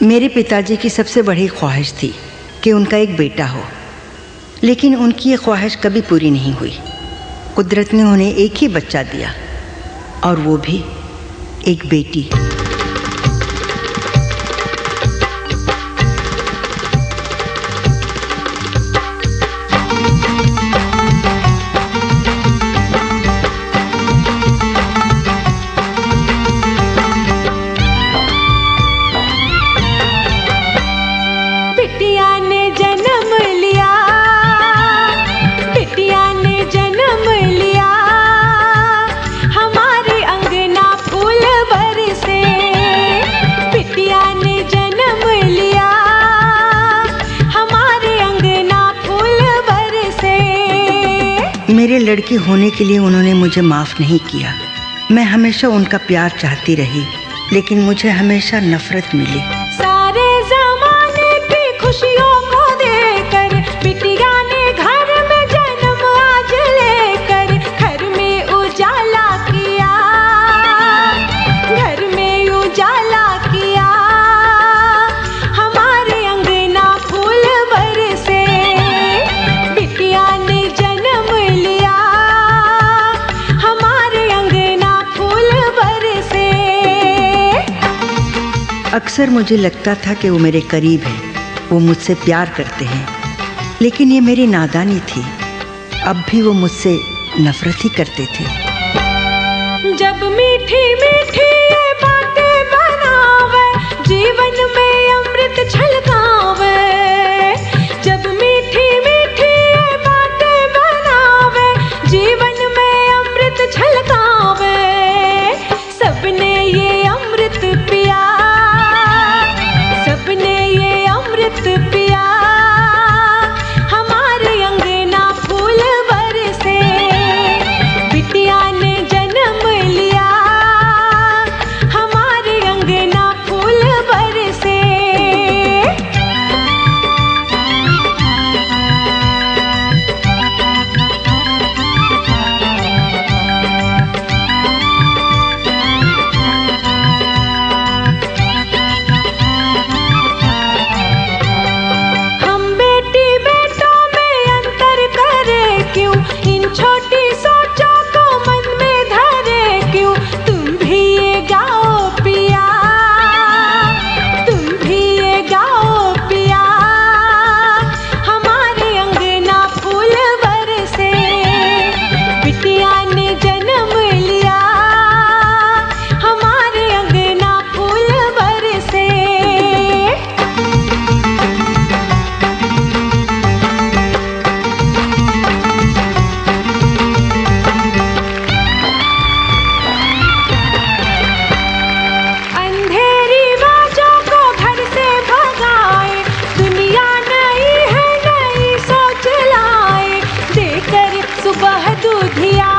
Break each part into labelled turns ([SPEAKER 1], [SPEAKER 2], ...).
[SPEAKER 1] मेरे पिताजी की सबसे बड़ी ख्वाहिश थी कि उनका एक बेटा हो, लेकिन उनकी ये ख्वाहिश कभी पूरी नहीं हुई। कुदरत ने उन्हें एक ही बच्चा दिया, और वो भी एक बेटी। मेरे लड़की होने के लिए उन्होंने मुझे माफ़ नहीं किया। मैं हमेशा उनका प्यार चाहती रही, लेकिन मुझे हमेशा नफरत मिली।
[SPEAKER 2] सारे ज़माने की खुशियों को देकर बिटिया ने घर में जन्म आज लेकर घर में उजाला किया, घर में उजाला किया। हमारे अंगना फूल बरसे, बिटिया ने जन्म लिया, हमारे अंगना फूल बरसे।
[SPEAKER 1] अक्सर मुझे लगता था कि वो मेरे करीब हैं, वो मुझसे प्यार करते हैं, लेकिन ये मेरी नादानी थी। अब भी वो मुझसे नफरत ही करते थे।
[SPEAKER 2] जब मीठी मीठी ये बातें बनावे, जीवन में अमृत छलकावे। जब मीठी मीठी ये बातें बनावे, जीवन में अमृत छलकावे। सबने ये अमृत पिया, सबने ये अमृत पिया। हमारे अंगना फूल बरसे, बिटिया ने जन्म लिया, हमारे अंगना फूल बरसे। हम बेटी बेटों में अंतर करे क्यों, इन छोटी सोचों को मन में धरे क्यों। तुम भी ये गाओ पिया, तुम भी ये गाओ पिया। हमारे अंगना फूल बरसे, बिटिया ने जन्म लिया, हमारे अंगना फूल बरसे। अंधेरी बाजों को घर से भगाए, दुनिया नई है नई सोच लाए। देकर सुबह दूधिया,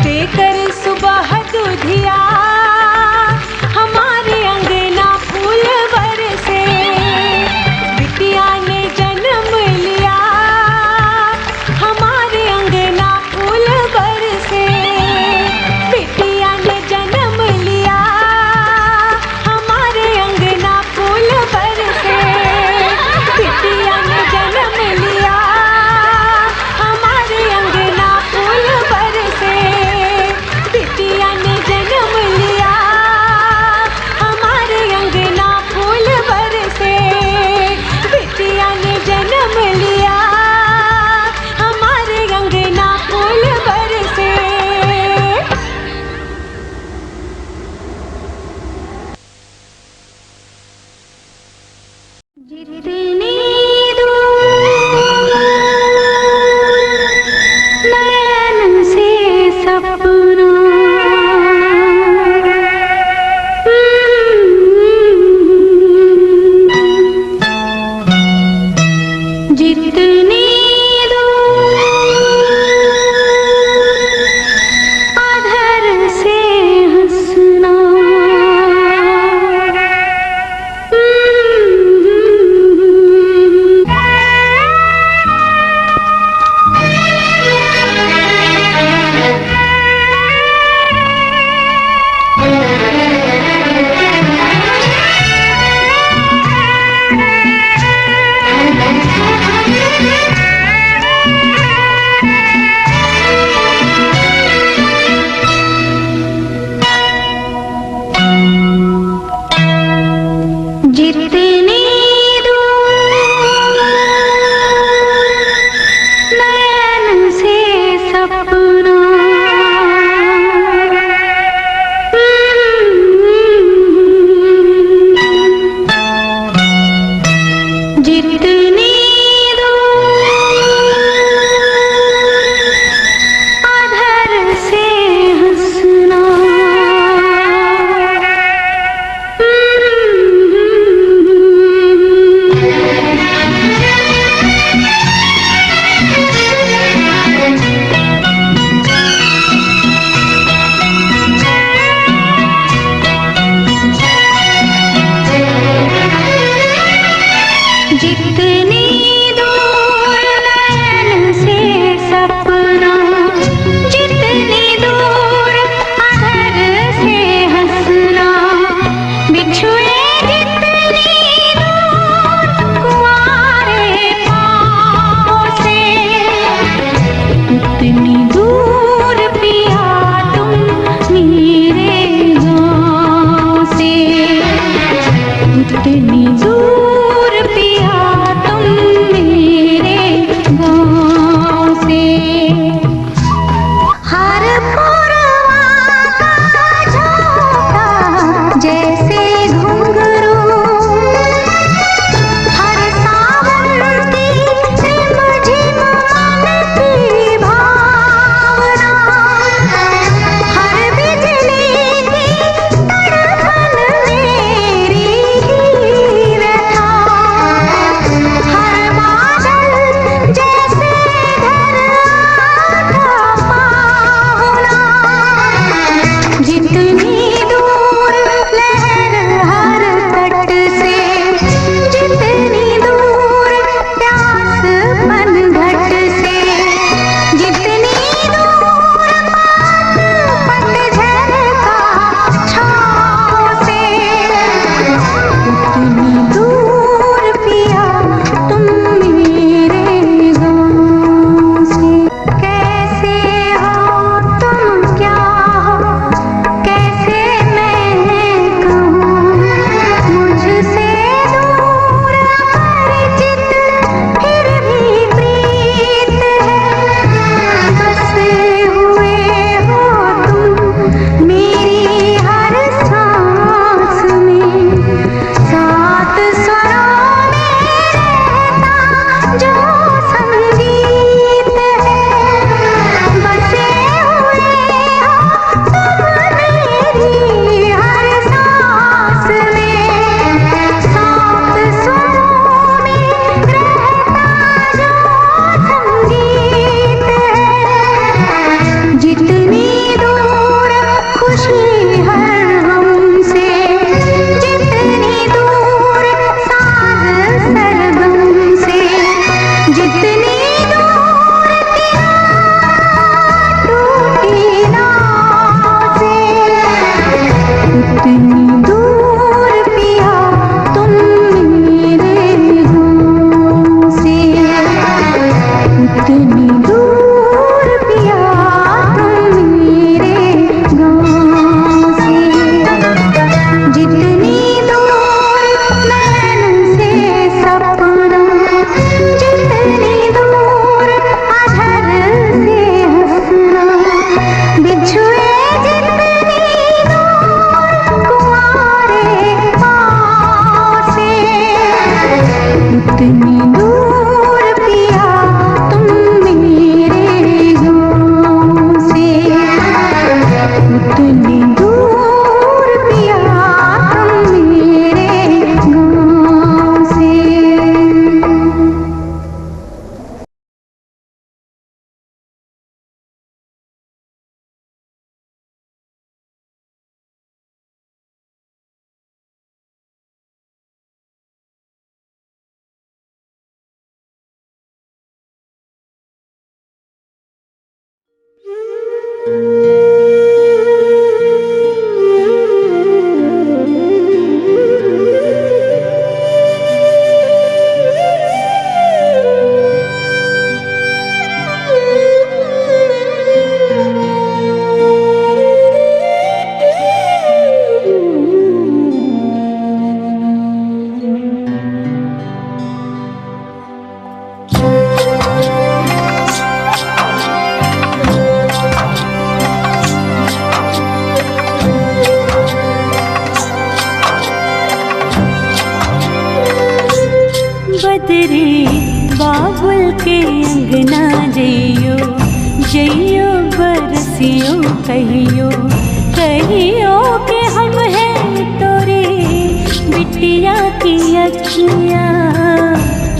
[SPEAKER 2] देकर सुबह दूधिया। हमारे अंगना फूल बरसे, बिटिया ने जन्म लिया, हमारे अंगना फूल बरसे। बिटिया ने जन्म लिया, हमारे अंगना फूल बरसे। बिटिया ने जन्म लिया, हमारे अंगना फूल बरसे। बिटिया ने जन्म लिया, हमारे अंगना फूल बरसे। बिटिया ने जन्म लिया, हमारे अंगना फूल बरसे। जितनी दूर नयन से सपना, जितनी दूर अधर से हंसना।
[SPEAKER 3] जितनी दूर नैन से सपना जितनी दूर अधर से हंसना जितनी दूर नैन से सपना जितनी दूर अधर से हंसना बिछुए जितनी दूर कुंवारे पाँव से उतनी दूर पिया तुम मेरे गाँव से उतनी दूर पिया तुम मेरे गाँव से हर पुरवा का झोंका जैसे घुंघरू हर सावंती रिमझिम मन की भावना हर बिजली की तड़पन मेरी ही व्यथा हर बादल जैसे घर आता पाहुना जितनी दूर लहर हर तट से जितनी दूर प्यास पनघट से जितनी दूर पतझड़ का छाँव से उतनी दूर पिया तुम मेरे गाँव से कैसे हो तुम क्या हो कैसे मैं कहूँ मुझसे दूर अपरिचित फिर भी प्रीत है बसे हुए हो तुम मेरी हर सांस में सात स्वरों में रहता जो संगीत है बसे हुए हो तुम मेरी हर सांस में सात स्वरों में रहता जो संगीत है जितनी दूर खुशी हर गम से जितनी दूर साज सरगम से जितनी दूर टूटी नाव से उतनी दूर पिया तुम मेरे गाँव से उतनी दूर पिया तुम मेरे गाँव से जितनी दूर नैन से सपना जितनी दूर अधर से हंसना बिछुए जितनी दूर कुंवारे पाँव से उतनी दूर पिया तुम मेरे गाँव से उतनी दूर पिया तुम मेरे गाँव से
[SPEAKER 2] बदरी बाबुल के अंगना जइयो जइयो बरसियो कहियो कहियो के हम हैं तोरी बिटिया की अखियाँ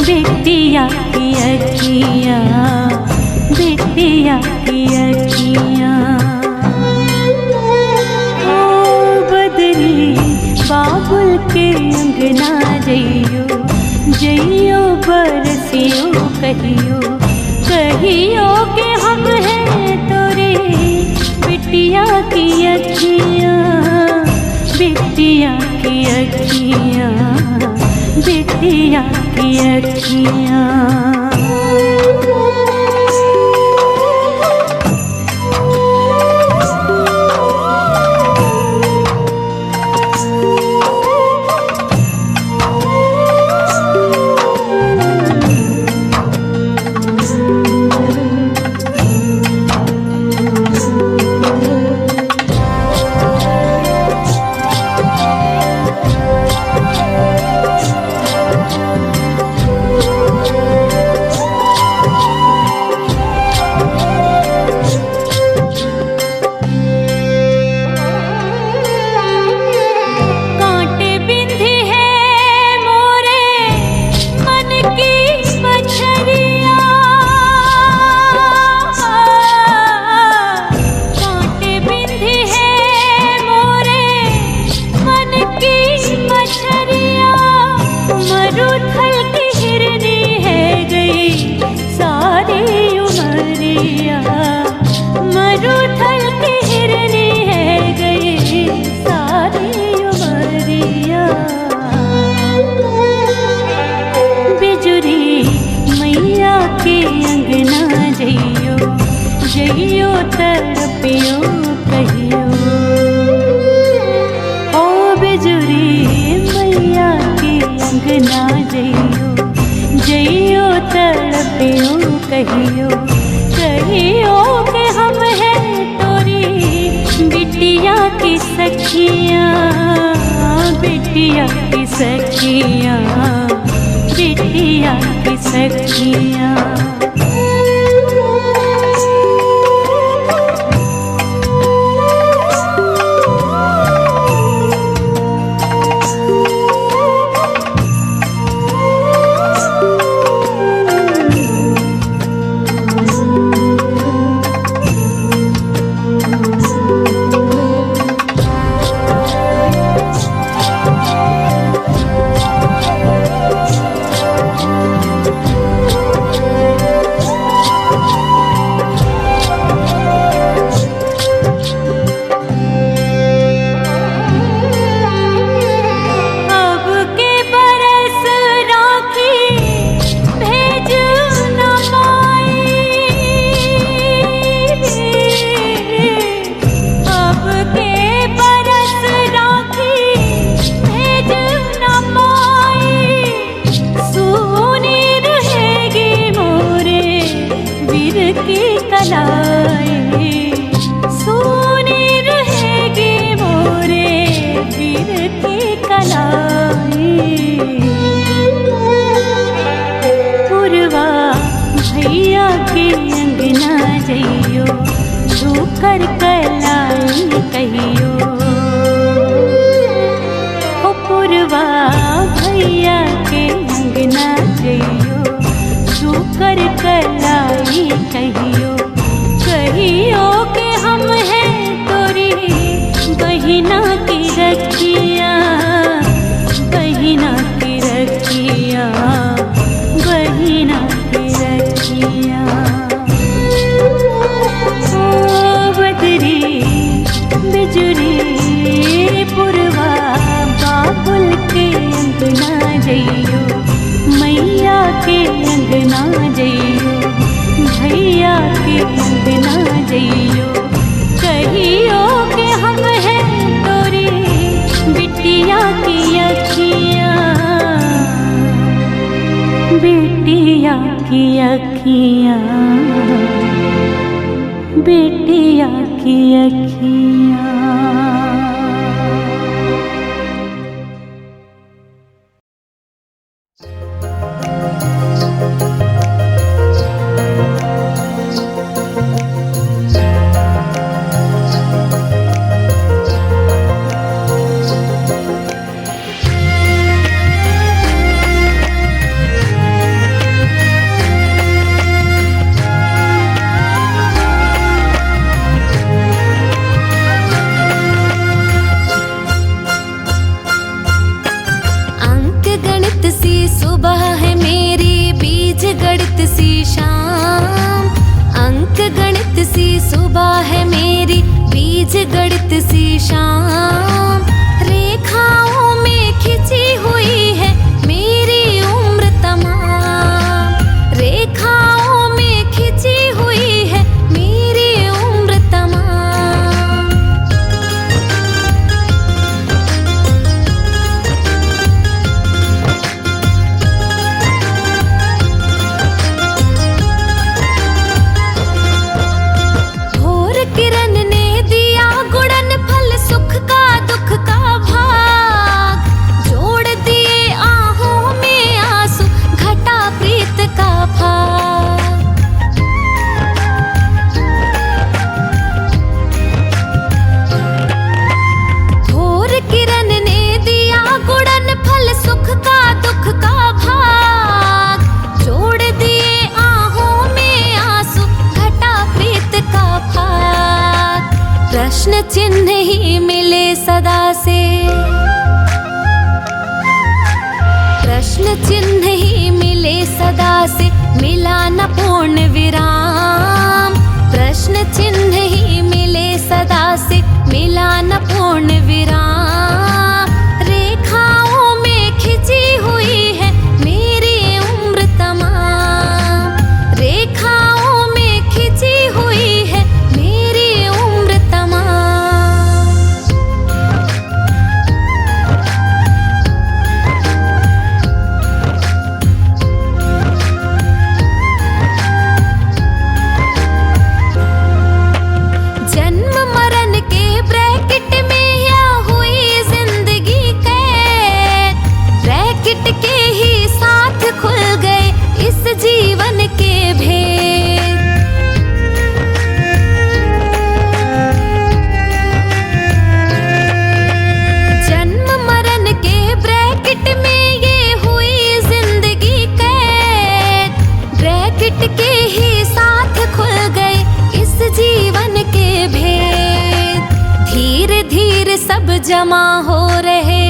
[SPEAKER 2] बिटिया की अखियाँ बिटिया की अखियाँ। ओ बदरी बाबुल के अंगना जइयो जइयो बरसियो कहियो कहियो के हम हैं तोरे बिटिया की अखियाँ बिटिया की अखियाँ बिटिया की अखियाँ। जइयो तड़पियो कहियो ओ बिजुरी मैया के अंगना जइयो जइयो तड़पियो कहियो कहियो के हम हैं तोरी बिटिया की सखियाँ बिटिया की सखियाँ बिटिया की सखियाँ। कर कलाई कहियो ओ पुरवा भैया के अंगना जइयो तू कर कलाई कहियो कहियो के हम हैं तोरी बहिना की रखिया बहिना की रखिया बहिना की रखिया। बिजुरी पुरवा बाबुल के अंगना जइयो मैया के अंगना जइयो भैया के अंगना जइयो कहियो के हम हैं तोरी बिटिया की अखियाँ बिटिया की अखियाँ बिटिया की अखियाँ। सुबह है मेरी बीज गणित सी शाम, अंक गणित सी सुबह है मेरी बीज गणित सी शाम। रेखाओं में खिंची हुई है मेरी उम्र तमाम, रेखाओं में खिंची हुई है मेरी उम्र तमाम। भोर किरण ने दिया गुड़न फल सुख का दुख का भाग, जोड़ दिए आहों में आंसू घटा प्रीत का भाग। भोर किरण ने दिया गुड़न फल सुख का दुख का भाग, जोड़ दिए आहों में आंसू घटा प्रीत का भाग। प्रश्न चिन्ह ही मिले सदा से, प्रश्न चिन्ह ही मिले सदा से, मिला न पूर्ण विराम। प्रश्न चिन्ह ही मिले सदा से, मिला न पूर्ण विराम। रेखाओं में खिंची हुई है मेरी उम्र तमाम, रेखाओं में खिंची हुई है मेरी उम्र तमाम। जन्म मरण के ब्रैकेट में या हुई जिंदगी कैद, ब्रैकेट के ही साथ खुल गए इस जीवन के भेद। जन्म मरण के ब्रैकेट में ये हुई जिंदगी कैद, ब्रैकेट के ही साथ खुल गए इस जीवन के भेद। धीरे धीरे सब जमा हो रहे,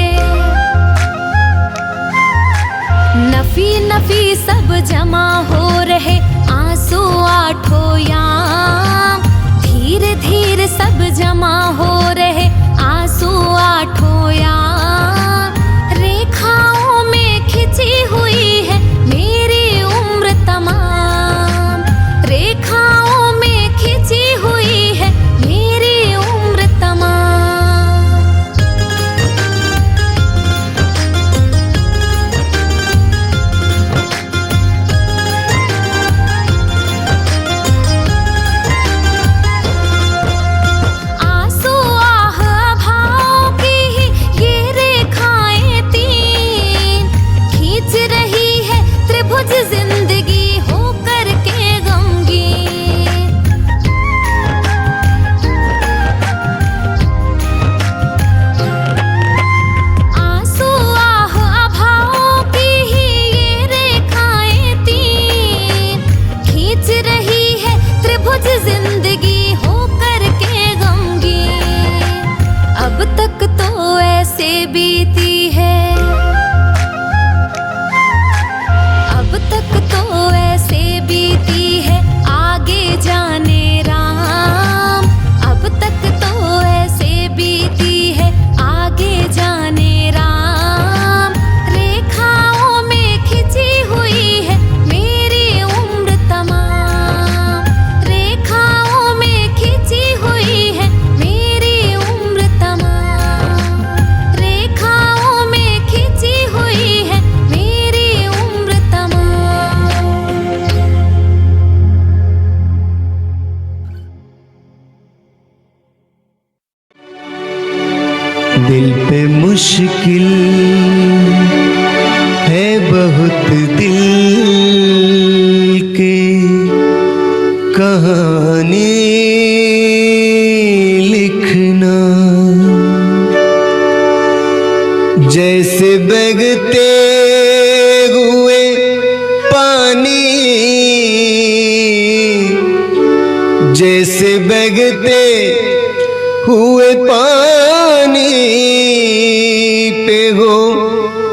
[SPEAKER 2] नफी नफी सब जमा हो रहे आंसू आठों याम। धीरे धीरे सब जमा हो रहे आंसू आठों याम। रेखाओं में खिंची हुई है मेरी उम्र तमाम, रेखाओं में खिंची हुई है मेरी उम्र तमाम। आंसू आह भाव की ही ये रेखाएं तीन, खींच रही है त्रिभुज जिंदगी होकर के गमगीन। आंसू आह अभाव की ही ये रेखाएं तीन, खींच रही है त्रिभुज जिंदगी होकर के गमगीन। अब तक तो ऐसे बीती है, अब तक तो ऐसे बीती है आगे जाने राम। अब तक तो ऐसे बीती है आगे जाने राम। रेखाओं में खिंची हुई है मेरी उम्र तमाम, रेखाओं में खिंची हुई है मेरी उम्र तमाम, रेखाओं में खिंची हुई है मेरी उम्र तमाम।
[SPEAKER 4] दिल पे मुश्किल है बहुत दिल की कहानी लिखना, जैसे बगते हुए पानी, जैसे बगते हुए पानी पे हो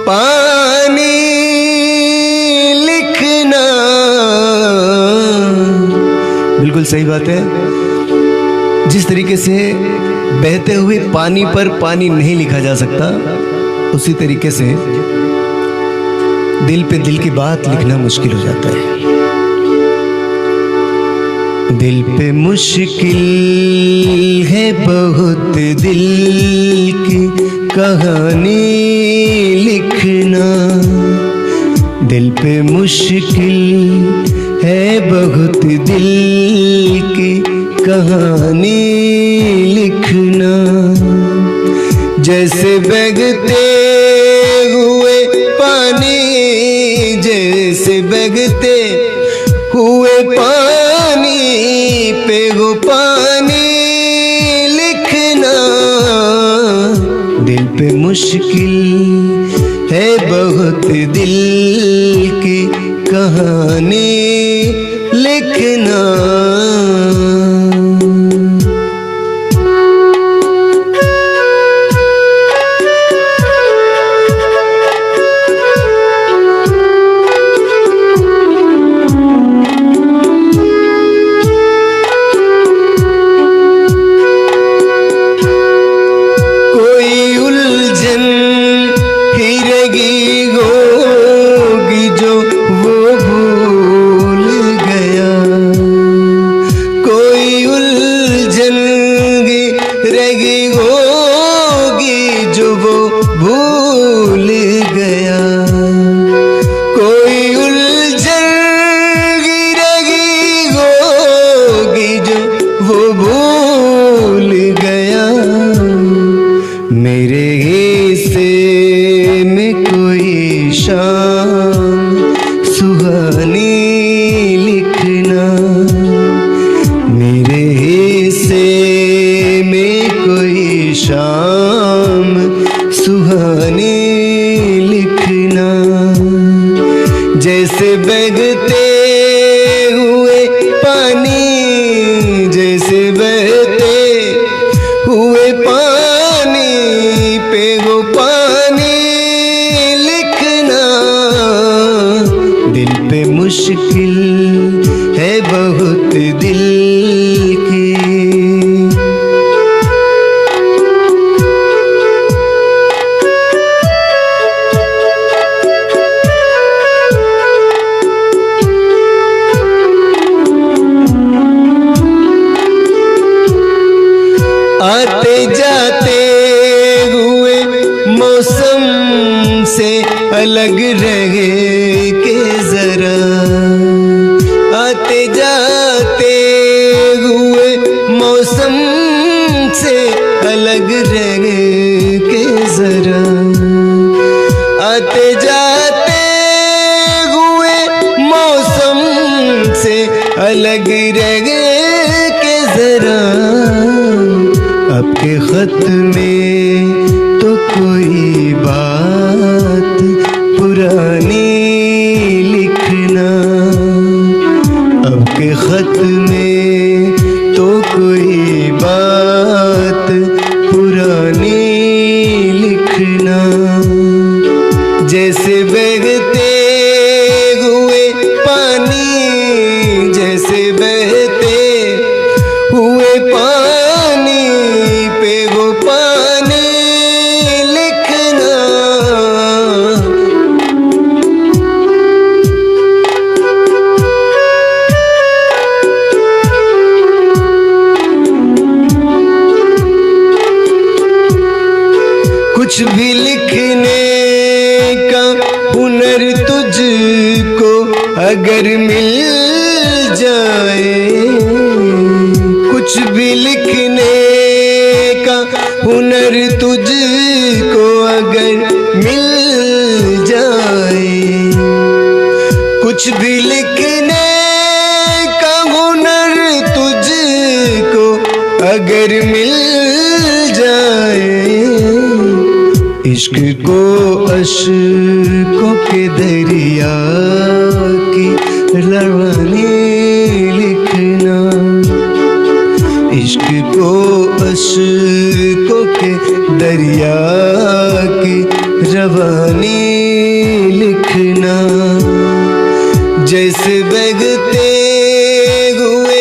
[SPEAKER 4] पानी सही बात है। जिस तरीके से बहते हुए पानी पर पानी नहीं लिखा जा सकता, उसी तरीके से दिल पे दिल की बात लिखना मुश्किल हो जाता है। दिल पे मुश्किल है बहुत दिल की कहानी लिखना, दिल पे मुश्किल है बहुत दिल की कहानी लिखना। जैसे बगते हुए पानी, जैसे बगते हुए पानी पे वो पानी लिखना। दिल पे मुश्किल है बहुत दिल की कहानी लिखना। जैसे बगते हुए पानी, जैसे बहते हुए पानी पे वो पानी लिखना। दिल पे मुश्किल है बहुत दिल की। आते जाते हुए मौसम से अलग रहे के जरा, आते जाते हुए मौसम से अलग रहे के जरा, आते जाते हुए मौसम से अलग रहे के जरा। आपके खत में तो कोई बात पुरानी लिखना, आपके खत में तो कोई बात पुरानी लिखना। जैसे बहते हुए पानी, जैसे बहते हुए पानी पे वो पानी लिखना। कुछ भी लिखने का हुनर तुझको अगर मिल जाए, कुछ भी लिखने का हुनर तुझको अगर मिल जाए, कुछ भी लिखने का हुनर तुझको अगर मिल जाए। इश्क को अश्कों के दरिया की लड़वानी लिखना, इश्क को अश्कों के दरिया की रवानी लिखना। जैसे बगते हुए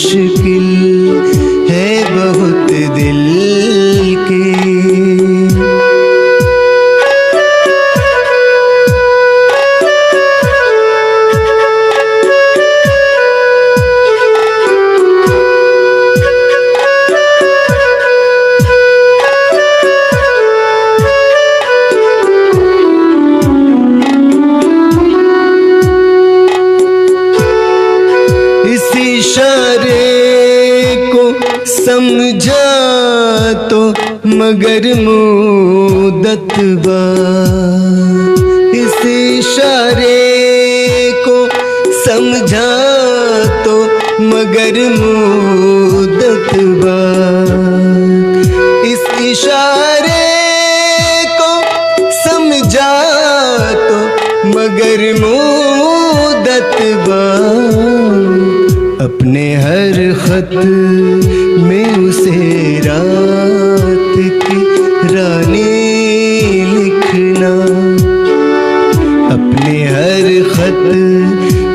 [SPEAKER 4] मुश्किल है बहुत दिल की। समझा तो मगर मुद्दत बा, इस इशारे को समझा तो मगर मुद्दत बा, इस इशारे को समझा तो मगर मुद्दत बा। अपने हर खत में उसे रात की रानी लिखना, अपने हर खत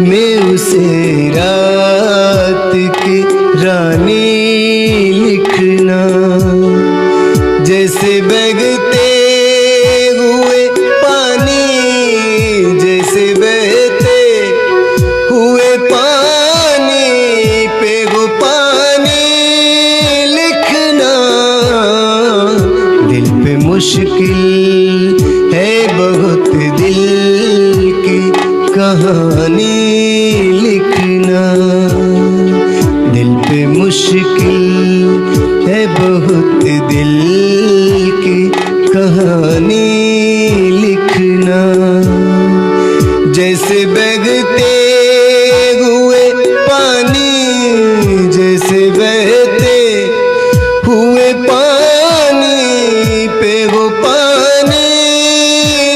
[SPEAKER 4] में उसे रात की रानी लिखना। जैसे बहते हुए पानी, जैसे बहते हुए पानी पे वो पानी लिखना। दिल पे मुश्किल है बहुत दिल की कहानी लिखना, दिल पे मुश्किल है बहुत दिल की कहानी लिखना। जैसे बहते हुए पानी, जैसे बहते हुए पानी पे वो पानी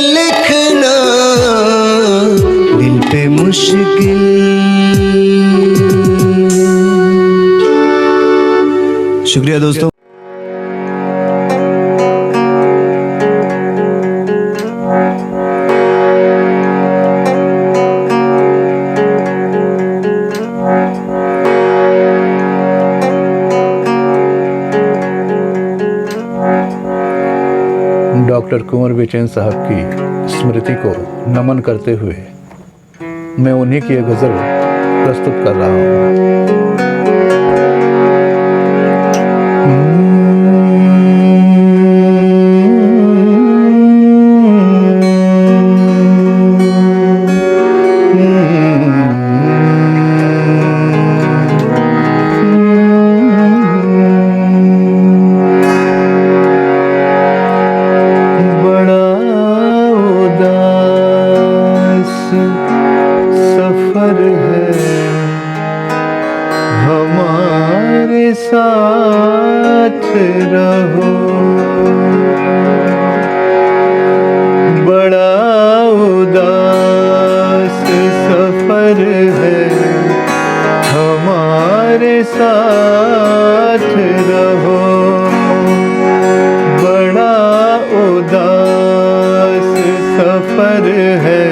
[SPEAKER 4] लिखना। दिल पे मुश्किल। शुक्रिया दोस्तों।
[SPEAKER 5] डॉक्टर कुंवर बेचैन साहब की स्मृति को नमन करते हुए मैं उन्हीं की एक गज़ल प्रस्तुत कर रहा हूँ। साथ रहो, बड़ा उदास सफर है, हमारे साथ रहो। बड़ा उदास सफर है,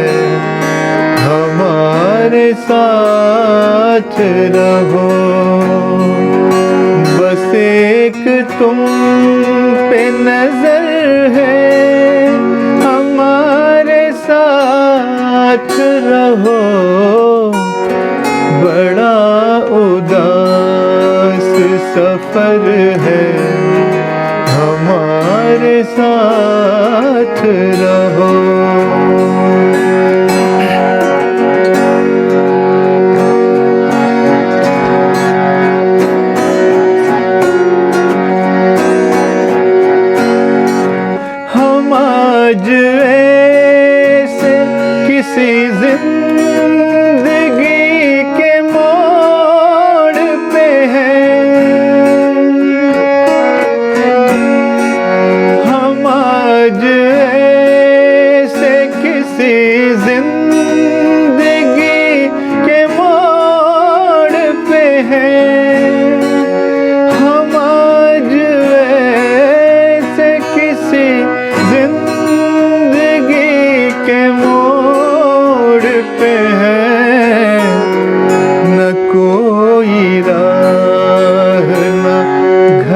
[SPEAKER 5] हमारे साथ रहो। बस एक तुम पे नजर है, हमारे साथ रहो। बड़ा उदास सफर है, हमारे साथ रहो। आज ऐसे किसी जिंदगी के मोड़ पे हैं, हम आज ऐसे किसी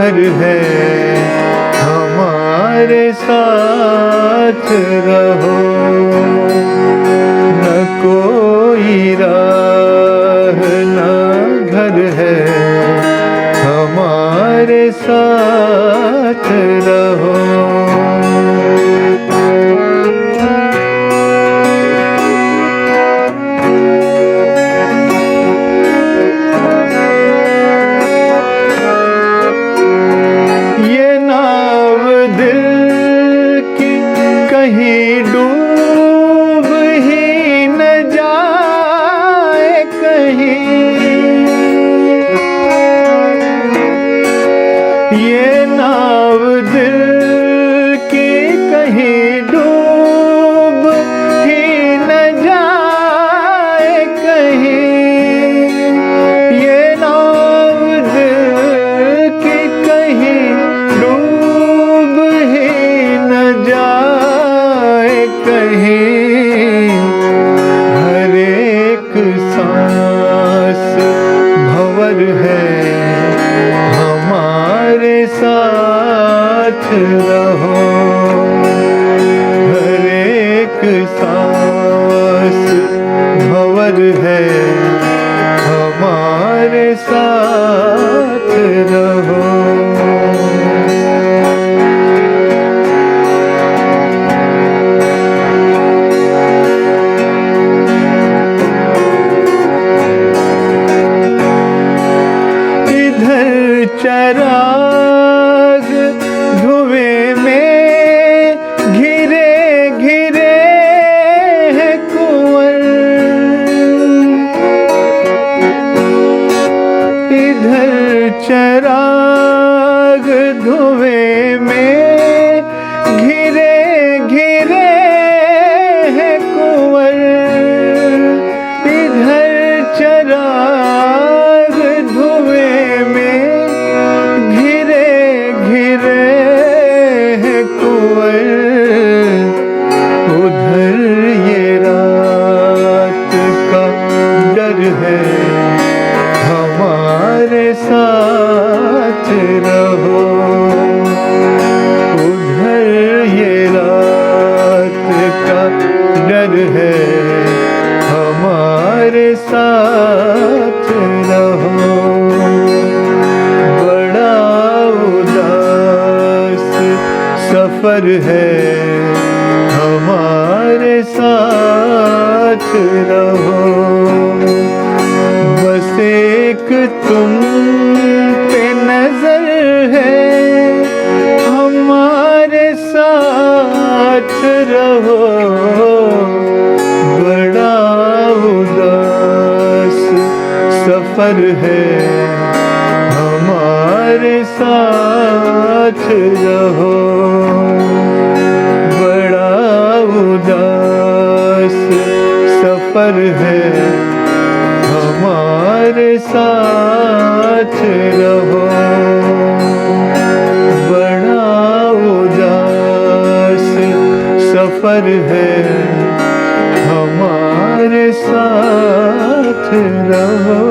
[SPEAKER 5] घर है, हमारे साथ रहो। न कोई राह न घर है, हमारे साथ रहो। ये नाव दिल की कहीं डूब ही न जाए कहीं। ये नाव दिल की कहीं डूब ही न जाए कहीं। ये नाव दिल की कहीं डूब ही न जाए कहीं। हर एक सांस भंवर है, हमारे साथ रहो। हर एक सांस भंवर है, हमारे साथ रहो। इधर चराग धुएं में घिरे घिरे है कुंवर। इधर चराग धुएं में घिरे घिरे है कुंवर। इधर चराग धुएं में घिरे घिरे है कुंवर। उधर ये रात का डर है, हमारे साथ रहो। उधर ये रात का डर है, हमारे साथ रहो। बड़ा उदास सफर है, हमारे साथ रहो। बस एक तुम पे नजर है, हमारे साथ रहो। बड़ा उदास सफर है, हमारे साथ रहो। बड़ा उदास सफर है, हमारे साथ रहो। बड़ा उदास सफर है, हमारे साथ रहो।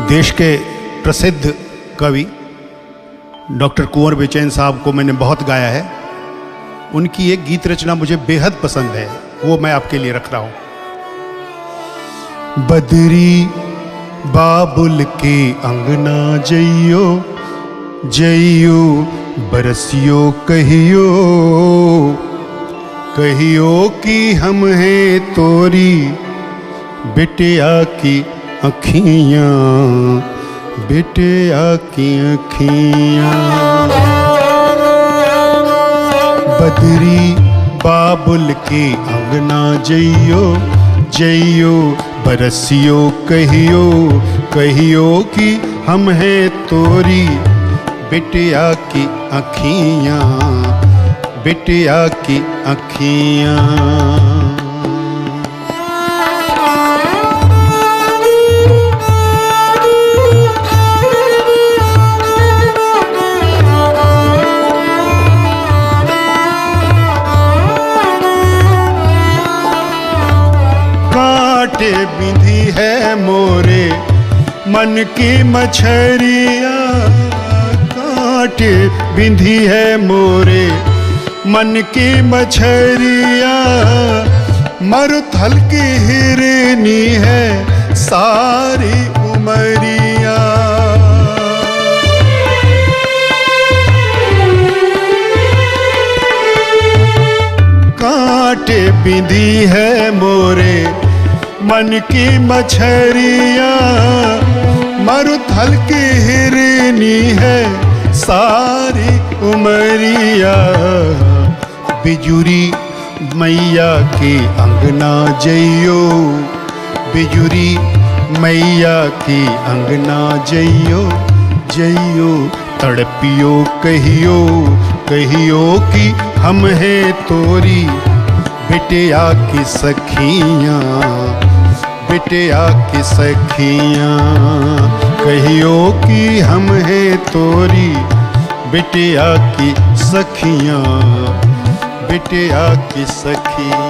[SPEAKER 6] देश के प्रसिद्ध कवि डॉक्टर कुंवर बेचैन साहब को मैंने बहुत गाया है। उनकी एक गीत रचना मुझे बेहद पसंद है, वो मैं आपके लिए रख रहा हूं। बदरी बाबुल के अंगना जइयो जइयो बरसियो कहियो कहियो कि हम हैं तोरी बिटिया की अखियाँ बिटिया की अखियाँ। बदरी बाबुल के अंगना जइयो जइयो बरसियो कहियो कहियो कि हम हैं तोरी बिटिया की अखियाँ बिटिया की अखियां। कांटे बिंधी है मोरे मन की मछरिया, कांटे बिंधी है मोरे मन की मछरिया, मरुथल की हिरनी है सारी उमरिया। कांटे बिंधी है मोरे मन की मछरिया, मरुथल की हिरनी है सारी उमरिया। बिजुरी मैया की अंगना जइयो, बिजुरी मैया की अंगना जइयो, जइयो तड़पियो कहियो, कहियो कि हम हैं तोरी बिटिया की सखियाँ, बिटिया की सखियाँ। कहियो कि हम हैं तोरी बिटिया की सखियाँ, बिटिया की सखियाँ।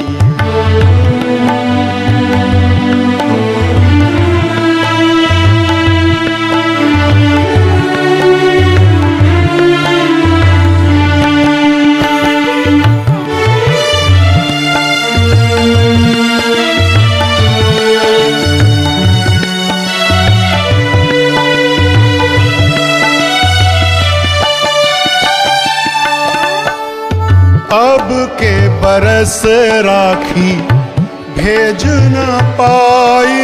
[SPEAKER 6] अब के बरस राखी भेज न पाई,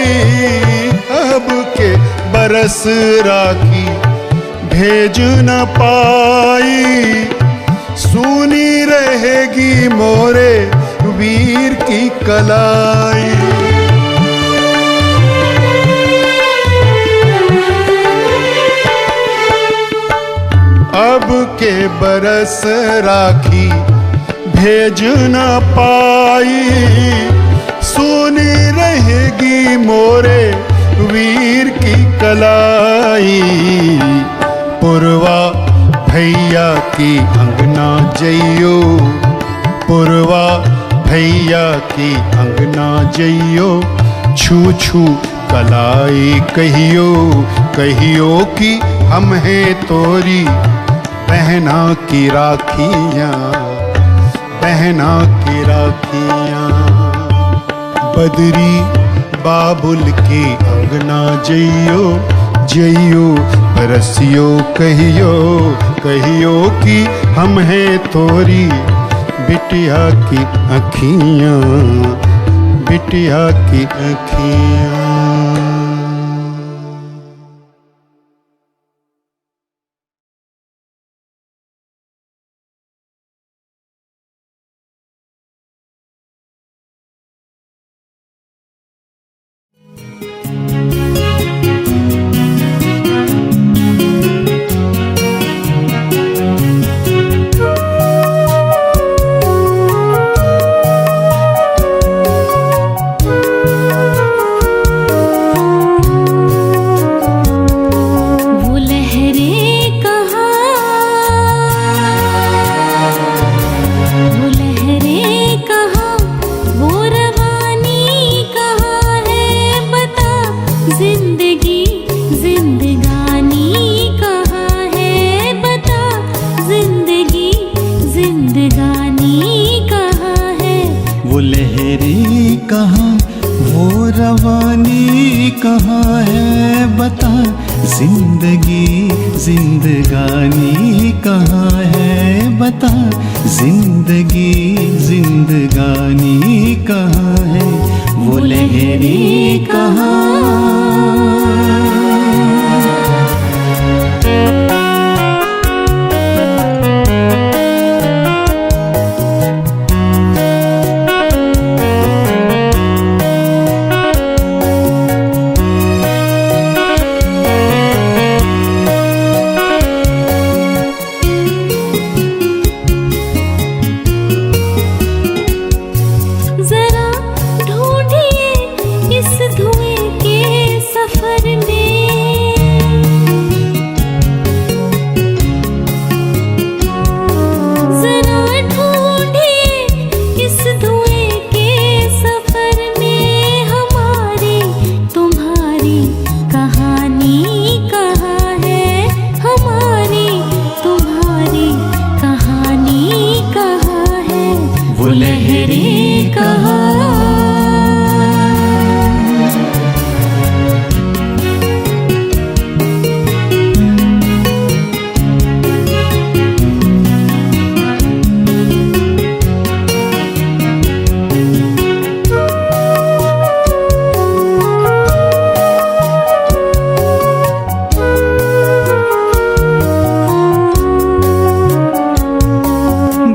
[SPEAKER 6] अब के बरस राखी भेज न पाई। सुनी रहेगी मोरे वीर की कलाई। अब के बरस राखी भेज न पाई, सुनी रहेगी मोरे वीर की कलाई। पुरवा भैया की अंगना जइयो, पुरवा भैया की अंगना जइयो, छू छू कलाई कहियो, कहियो कि हम हैं तोरी बहना की राखियाँ, बहना की राखियाँ। बदरी बाबुल की अंगना जइयो, जइयो बरसियो कहियो, कहियो कि हम हैं तोरी बिटिया की अखियाँ, बिटिया की अखियाँ।
[SPEAKER 7] कहाँ है बता, जिंदगी जिंदगानी कहाँ है बता, जिंदगी जिंदगानी कहाँ है, वो लहरी कहाँ।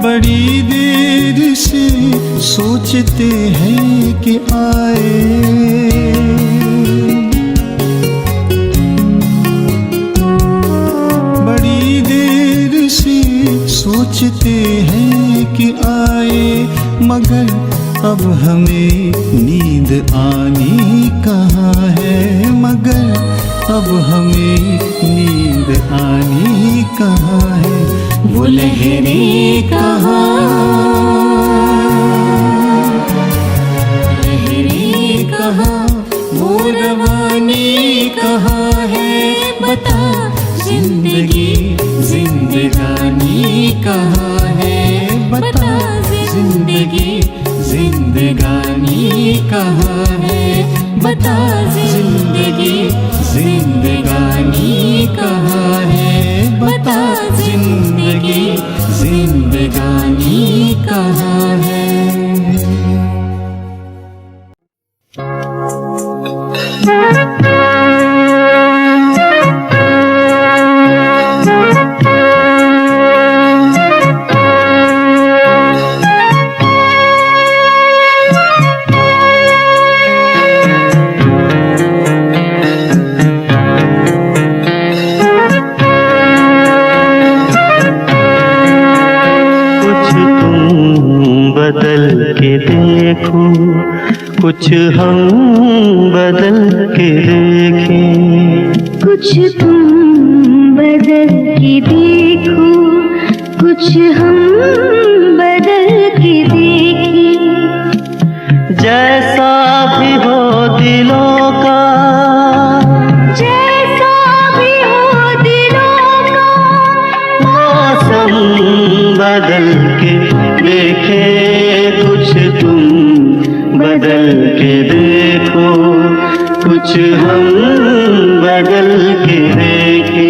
[SPEAKER 7] बड़ी देर से सोचते हैं कि आए, बड़ी देर से सोचते हैं कि आए, मगर अब हमें नींद आनी कहाँ है, मगर अब हमें नींद आनी कहाँ है, वो लहरें कहाँ, लहरें कहाँ, वो रवानी कहाँ है, बता जिंदगी जिंदगानी कहाँ है, बता जिंदगी जिंदगानी कहाँ है, बता जिंदगी जिंदगानी कहाँ है, बता जिंदगी जिंदगानी कहाँ है।
[SPEAKER 8] बदल के देखो, कुछ हम बदल के देखें,
[SPEAKER 3] कुछ तुम बदल के देखो, कुछ हम बदल के देखें,
[SPEAKER 8] जैसा भी हो दिलों का,
[SPEAKER 3] जैसा भी हो दिलों का,
[SPEAKER 8] मौसम बदल के देखे, कुछ तुम बदल के देखो, कुछ हम बदल के देखें।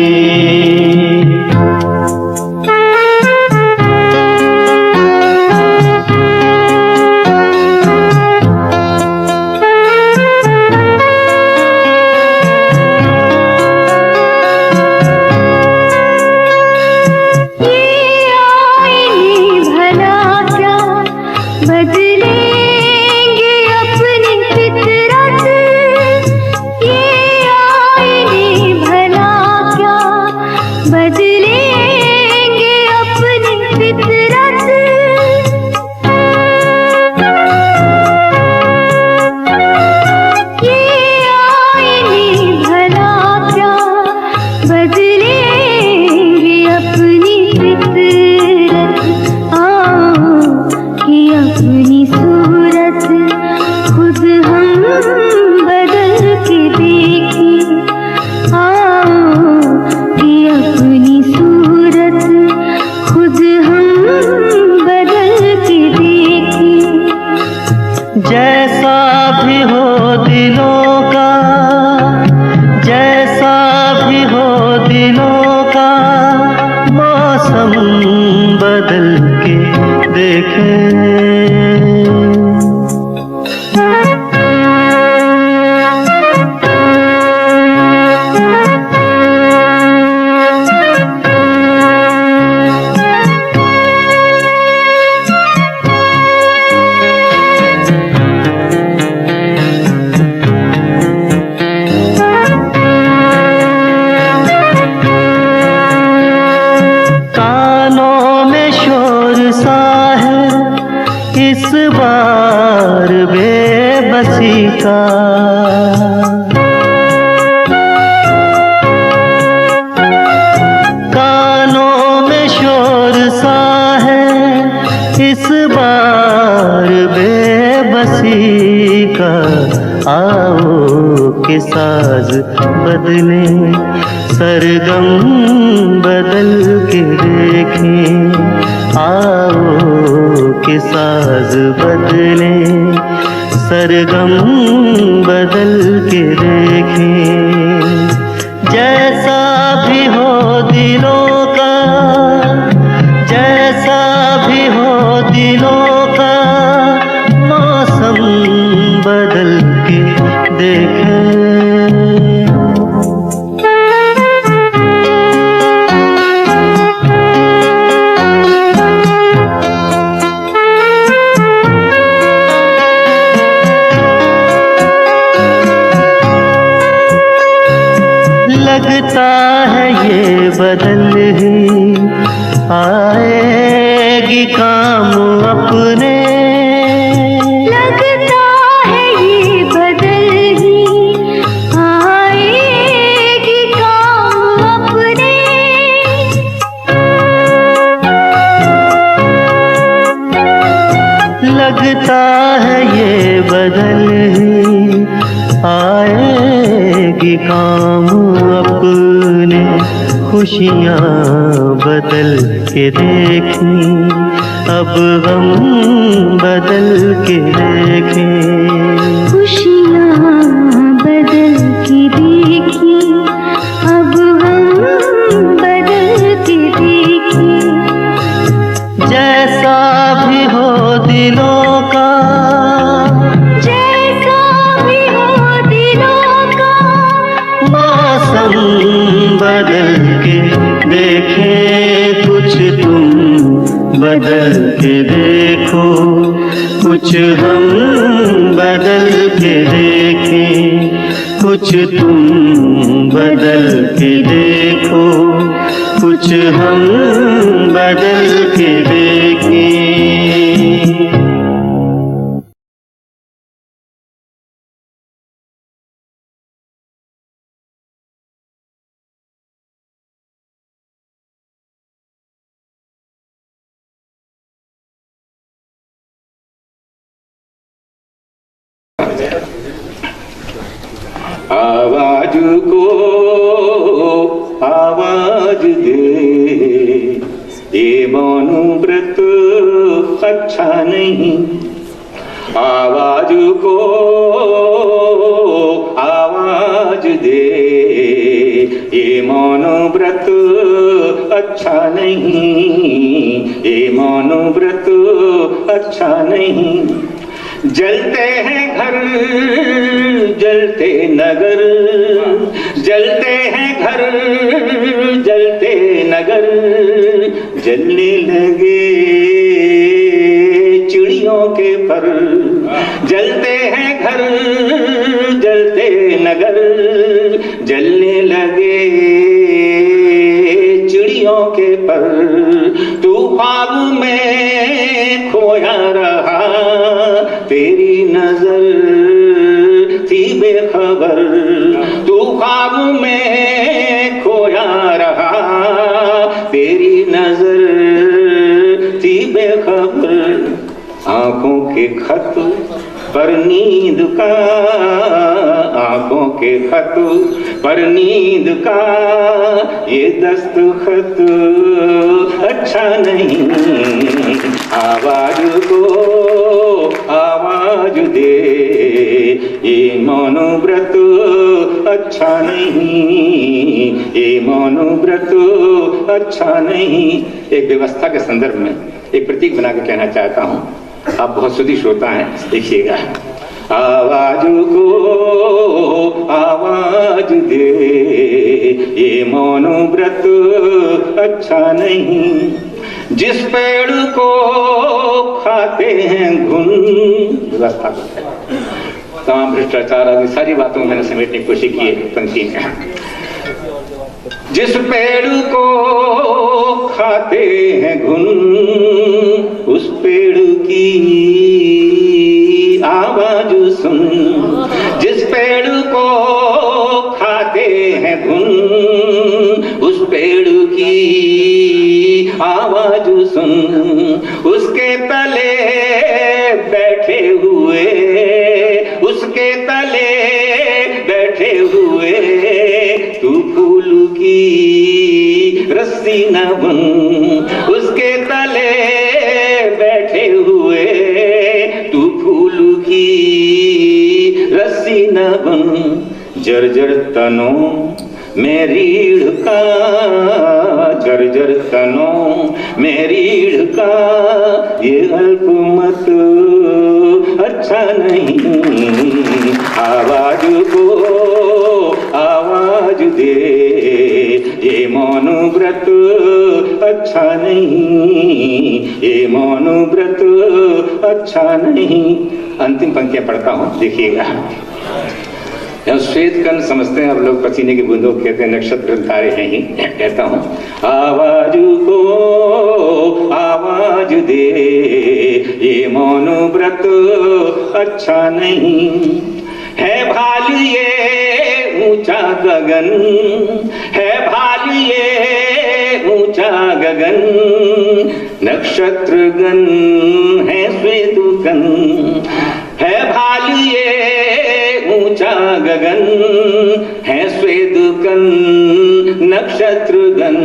[SPEAKER 8] साज बदले, सरगम बदल के देखें, आओ के साज बदले, सरगम बदल के देखें, जैसा भी हो दिलों का, जैसा भी हो दिलों का, मौसम बदल के देखें। काम अपने।
[SPEAKER 3] लगता है ये बदल ही आएगी काम अपने।
[SPEAKER 8] लगता है ये बदल ही आएगी काम अपने। खुशियाँ बदल के देखी, अब गम बदल के देखें।
[SPEAKER 3] खुशियाँ बदल के देखी, अब हम बदल के देखें।
[SPEAKER 8] जैसा भी हो दिलों का,
[SPEAKER 3] जैसा भी हो दिलों का,
[SPEAKER 8] मौसम बदल के देखें। कुछ तुम बदल के देखो, कुछ हम बदल के देखें। कुछ तुम बदल के देखो, कुछ हम बदल के देखें।
[SPEAKER 9] आवाज को आवाज दे, ये मौनव्रत अच्छा नहीं। आवाज को आवाज दे, ये मौनव्रत अच्छा नहीं। ये मौनव्रत अच्छा नहीं। जलते हैं घर, जलते नगर, जलते हैं घर, जलते नगर। जलने लगे चिड़ियों के पर, जलते हैं घर, जलते नगर। जलने लगे चिड़ियों के पर। तू ख्वाब में खोया रहा, तेरी नजर थी बेखबर। तू ख्वाब में खोया रहा, तेरी नजर थी बेखबर। आंखों के खत पर नींद का, आंखों के खत पर नींद का ये दस्तखत अच्छा नहीं। आवाज को आवाज दे, ये मौनव्रत अच्छा नहीं। ये मौनव्रत अच्छा नहीं। एक व्यवस्था के संदर्भ में एक प्रतीक बना के कहना चाहता हूँ। आप बहुत सुधी श्रोता हैं, देखिएगा। आवाज को आवाज दे, ये मौनव्रत अच्छा नहीं। जिस पेड़ को खाते हैं घुन, व्यवस्था तमाम भ्रष्टाचार आदि सारी बातों में मैंने समेटने की कोशिश की है पंक्ति में। जिस पेड़ को खाते हैं घुन, उस पेड़ की आवाज सुन। जिस पेड़ को खाते हैं घुन, उस पेड़ की आवाज सुन। उसके तले बैठे हुए, उसके तले बैठे हुए, तू फूल की रस्सी न बन। उसके तले बैठे हुए, तू फूल की रस्सी न बन। जर्जर तनों में रीढ़ का, जर्जर तनों में रीढ़ का ये अल्पमत अच्छा नहीं। आवाज को आवाज दे, ये मौनव्रत अच्छा नहीं। ये मौनव्रत अच्छा नहीं। अंतिम पंक्तियां पढ़ता हूं, देखिएगा। श्वेत कण समझते हैं अब लोग, पसीने की बूंदों को कहते हैं, नक्षत्र तारे हैं ही। कहता हूं आवाज को आवाज दे, ये मौनव्रत अच्छा नहीं है। भालिए ऊंचा गगन है, भालिए ऊंचा गगन, नक्षत्रगण है श्वेतकण है। भालिए ऊंचा गगन है श्वेतकण, नक्षत्रगण।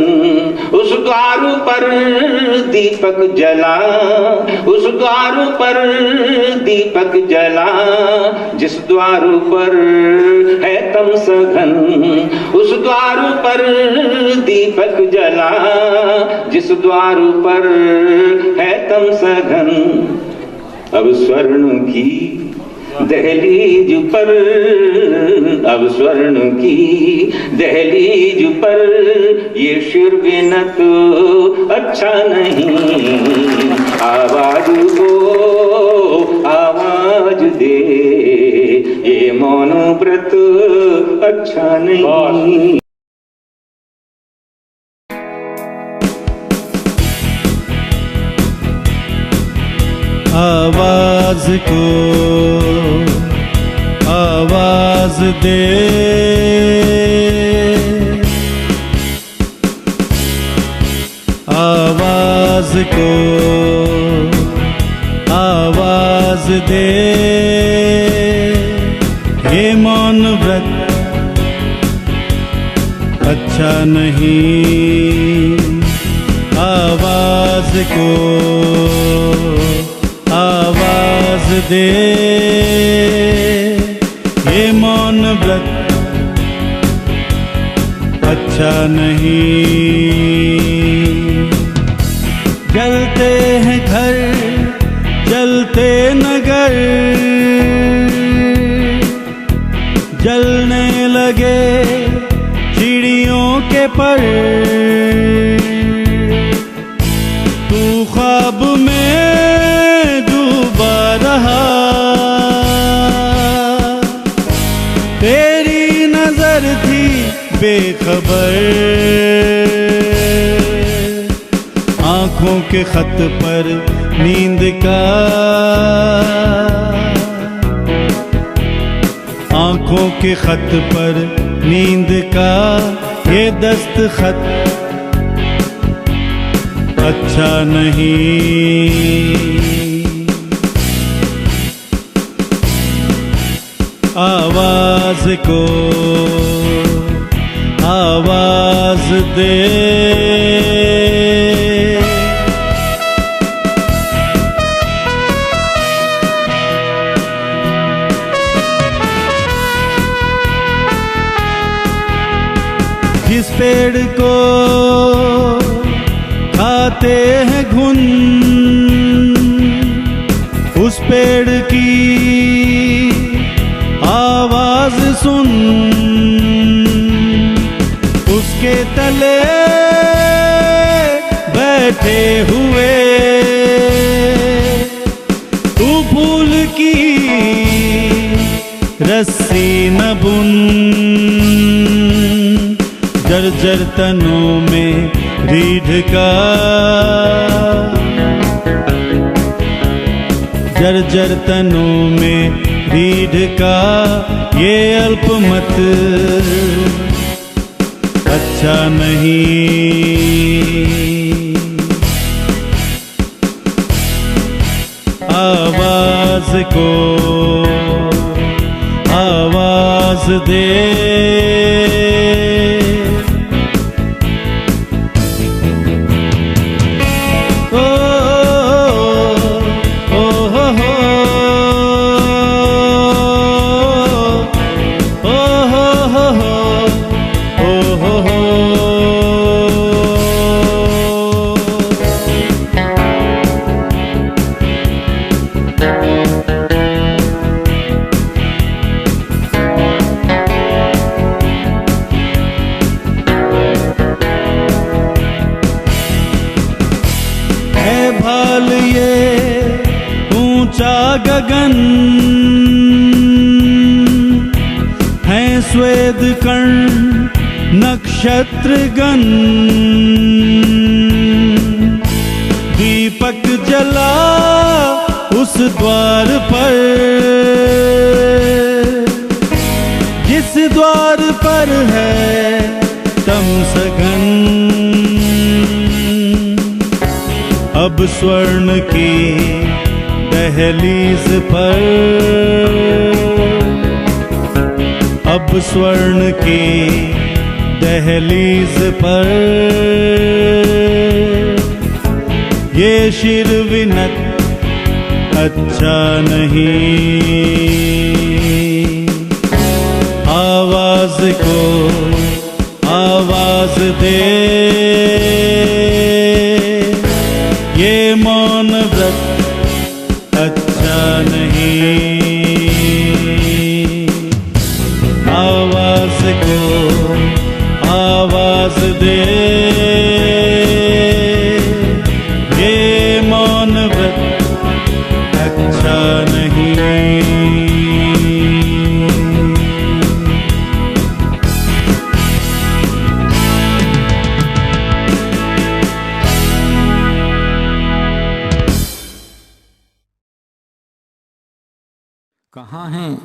[SPEAKER 9] उस द्वार पर दीपक जला, उस द्वार पर दीपक जला, जिस द्वार पर है तमसघन। उस द्वार पर दीपक जला, जिस द्वार पर है तमसघन। अब स्वर्ण की दहलीज पर, अब स्वर्ण की दहलीज पर ये शिरविनत अच्छा नहीं। आवाज को आवाज दे, ये मौनव्रत अच्छा नहीं।
[SPEAKER 10] आवाज को आवाज दे, आवाज को आवाज दे, ये मौन व्रत अच्छा नहीं। आवाज को आवाज दे, ये मौन व्रत अच्छा नहीं। जलते हैं घर, जलते नगर, जलने लगे चिड़ियों के पर। तू ख्वाब में डूबा रहा, तेरी नजर थी बेखबर। आंखों के खत पर नींद का, आंखों के खत पर नींद का ये दस्तखत अच्छा नहीं। आवाज को आवाज दे, जिस पेड़ को खाते हैं घुन, उस पेड़ की आवाज सुन। उसके तले बैठे हुए तू फूल की रस्सी न बुन। जर्जर तनों में रीढ़ का, जर्जर तनों में रीढ़ का ये अल्पमत अच्छा नहीं। आवाज को आवाज दे, भाल ये ऊंचा गगन स्वेद कर्ण नक्षत्रगण दीपक जला उस द्वार पर जिस द्वार पर है तमसगन। अब स्वर्ण की दहलीज पर, अब स्वर्ण की दहलीज पर ये शिर विनत अच्छा नहीं। आवाज को आवाज दे, ये मौन व्रत अच्छा नहीं। आवाज को आवाज दे, ये मौन व्रत अच्छा नहीं।
[SPEAKER 11] कहाँ हैं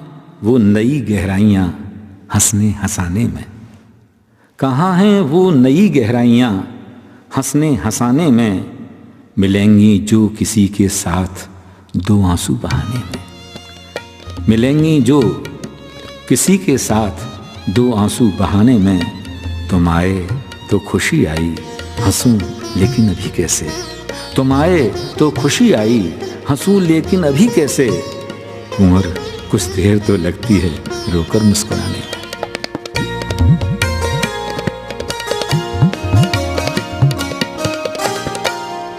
[SPEAKER 11] वो नई गहराइयाँ हंसने हंसाने में, कहाँ हैं वो नई गहराइयाँ हंसने हंसाने में, मिलेंगी जो किसी के साथ दो आंसू बहाने में। मिलेंगी जो किसी के साथ दो आंसू बहाने में, तुम आए तो खुशी आई हंसूं लेकिन अभी कैसे। तुम आए तो खुशी आई हंसूं लेकिन अभी कैसे। उम्र कुछ देर तो लगती है रोकर मुस्कुराने में।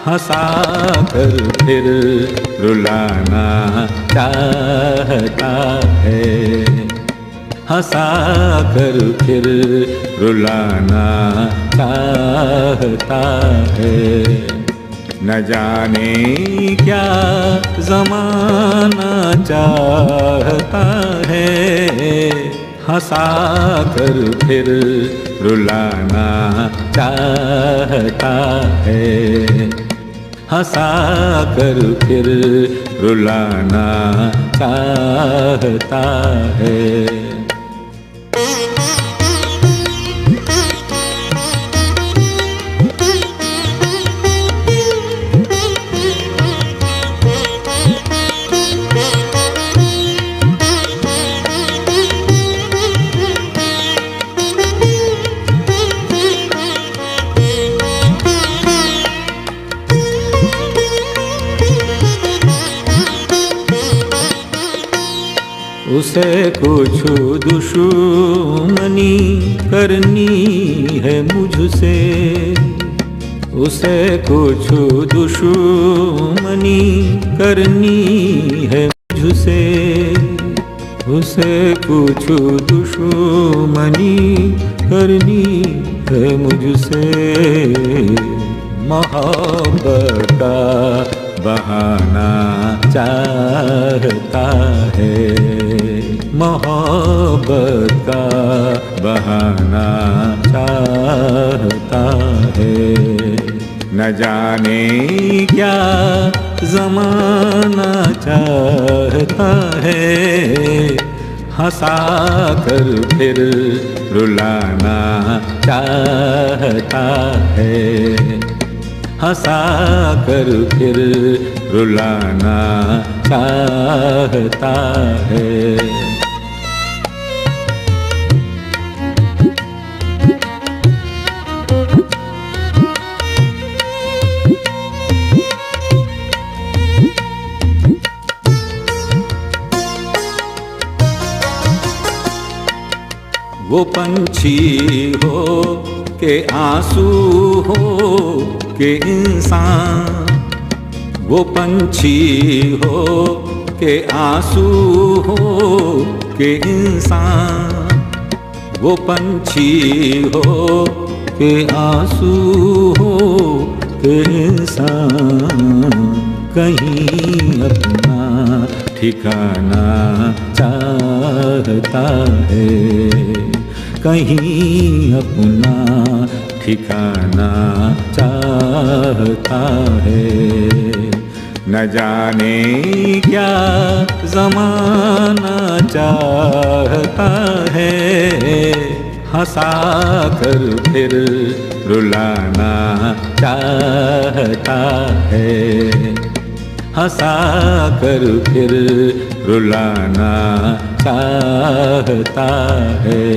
[SPEAKER 11] हंसा कर फिर रुलाना चाहता है, हंसा कर फिर रुलाना चाहता है। न जाने क्या ज़माना चाहता है, हंसा कर फिर रुलाना चाहता है। हंसा कर फिर रुलाना चाहता है। उसे कुछ दुश्मनी करनी है मुझसे, उसे कुछ दुश्मनी करनी है मुझसे, उसे कुछ दुश्मनी करनी है मुझसे। मोहब्बत का बहाना चाहता है, मोहब्बत का बहाना चाहता है। न जाने क्या ज़माना चाहता है, हंसा कर फिर रुलाना चाहता है। हंसा कर फिर रुलाना चाहता है। वो पंछी हो के आंसू हो के इंसान, वो पंछी हो के आंसू हो के इंसान, वो पंछी हो के आंसू हो के इंसान। कहीं अपना ठिकाना चाहता है, कहीं अपना ठिकाना चाहता है। न जाने क्या ज़माना चाहता है, हंसा कर फिर रुलाना चाहता है, हंसा कर फिर रुलाना चाहता है।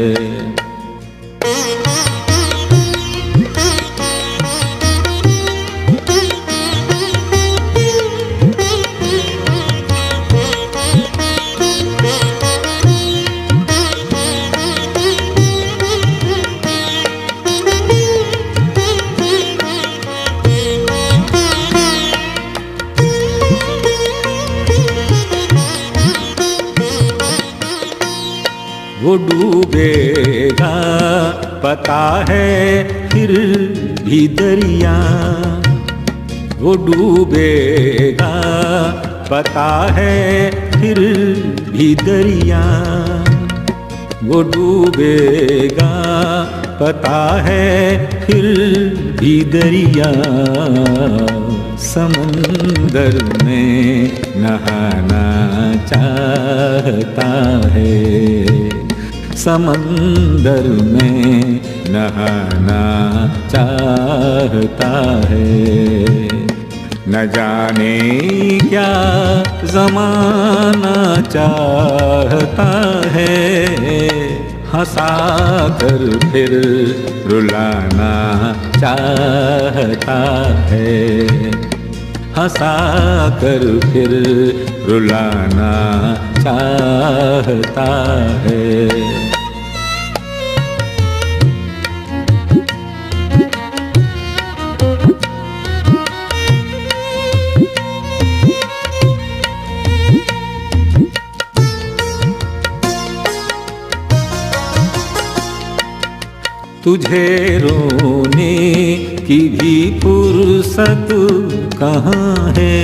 [SPEAKER 11] वो डूबेगा पता है फिर भी दरिया, वो डूबेगा पता है फिर भी दरिया, वो डूबेगा पता है फिर भी दरिया। समंदर में नहाना चाहता है, समंदर में नहाना चाहता है। न जाने क्या ज़माना चाहता है, हंसा कर फिर रुलाना चाहता है, हंसा कर फिर रुलाना चाहता है। तुझे रोने की भी फुर्सत कहाँ है,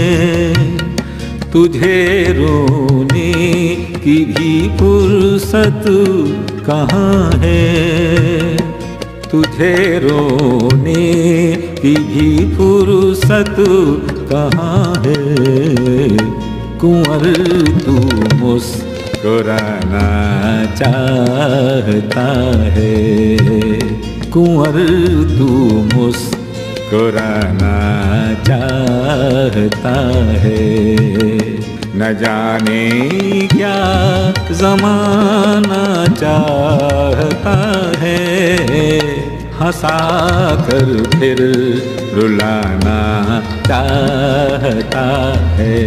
[SPEAKER 11] तुझे रोने की भी फुर्सत कहाँ है, तुझे रोने की भी फुर्सत कहाँ है। कुंवर तू मुस्कुराना चाहता है, कुंवर तू मुस्कुराना चाहता है। न जाने क्या ज़माना चाहता है, हंसा कर फिर रुलाना चाहता है,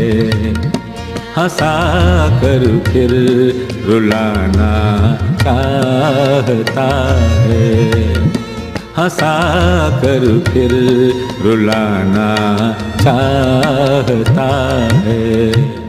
[SPEAKER 11] हंसा कर फिर रुलाना चाहता है, हंसा कर फिर रुलाना चाहता है।